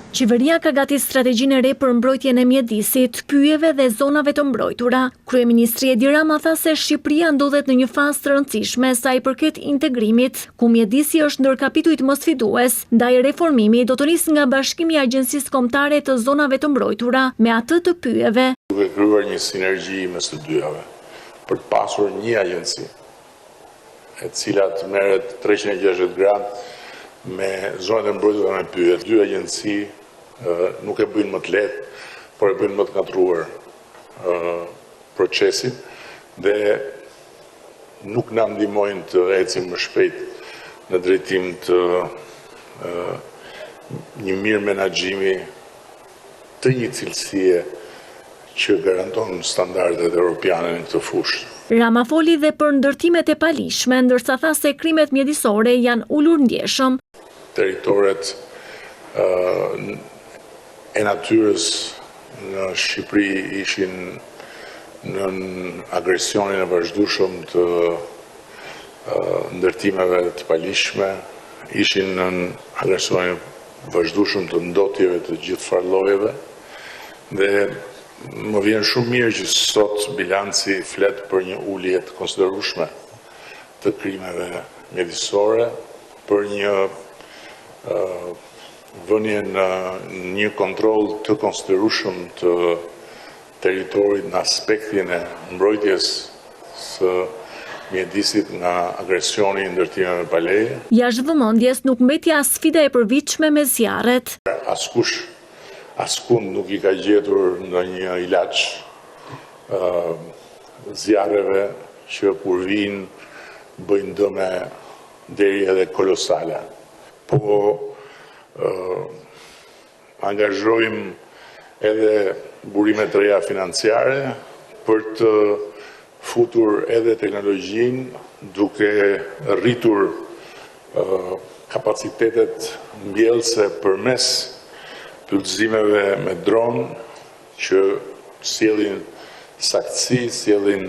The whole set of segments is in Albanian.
Qeveria ka gati strategjinë e re për mbrojtjen e mjedisit, pyjeve dhe zonave të mbrojtura. Kryeministri Edi Rama tha se Shqipëria ndodhet në një fazë të rëndësishme sa i përket integrimit, ku mjedisi është ndër kapitujt më sfidues, ndaj reformimi do të nisë nga bashkimi i Agjencisë Kombëtare të Zonave të Mbrojtura me atë të pyjeve. Duke krijuar një sinergji mes të dyjave për të pasur një agjenci e cila të merret 360 gradë me zonat e mbrojtura me pyjet. Dy agjenci nuk e bëjnë më të lehtë, por e bëjnë më të katruar procesin dhe nuk na ndihmojnë të ecim më shpejt në drejtim të një mirë menaxhimi të një cilësie që garanton standardet europiane në këtë fushë. Rama foli dhe për ndërtimet e palishme, ndërsa tha se krimet mjedisore janë ulur ndjeshëm. Territoret e natyrës në Shqipëri ishin në agresionin e vazhdueshëm të ndërtimeve të palishme, ishin në agresionin e vazhdueshëm të ndotjeve të gjithë farllojeve dhe më vjen shumë mirë që sot bilanci flet për një ulje të konsiderueshme të krimeve mjedisore, për një vënie në një kontroll të konsiderueshëm të territorit në aspektin e mbrojtjes së mjedisit nga agresioni i ndërtimeve pa leje. Jashtë vëmendjes nuk mbeti as sfida e përvitshme me zjarret. Askund nuk i ka gjetur ndonjë ilaç zjarreve që kur vinë bëjnë dëme deri edhe kolosale. Po angazhojmë edhe burime të reja financiare për të futur edhe teknologjinë duke rritur kapacitetet mbjellëse përmes plotësimeve me dron që sjellin saktësi, sjellin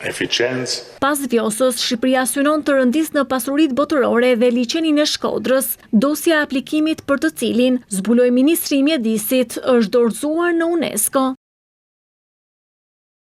eficiencë. Pas Vjosës, Shqipëria synon të rëndisë në pasuritë botërore dhe liçenin e Shkodrës, dosja e aplikimit për të cilin zbuloi ministri i mjedisit është dorëzuar në UNESCO.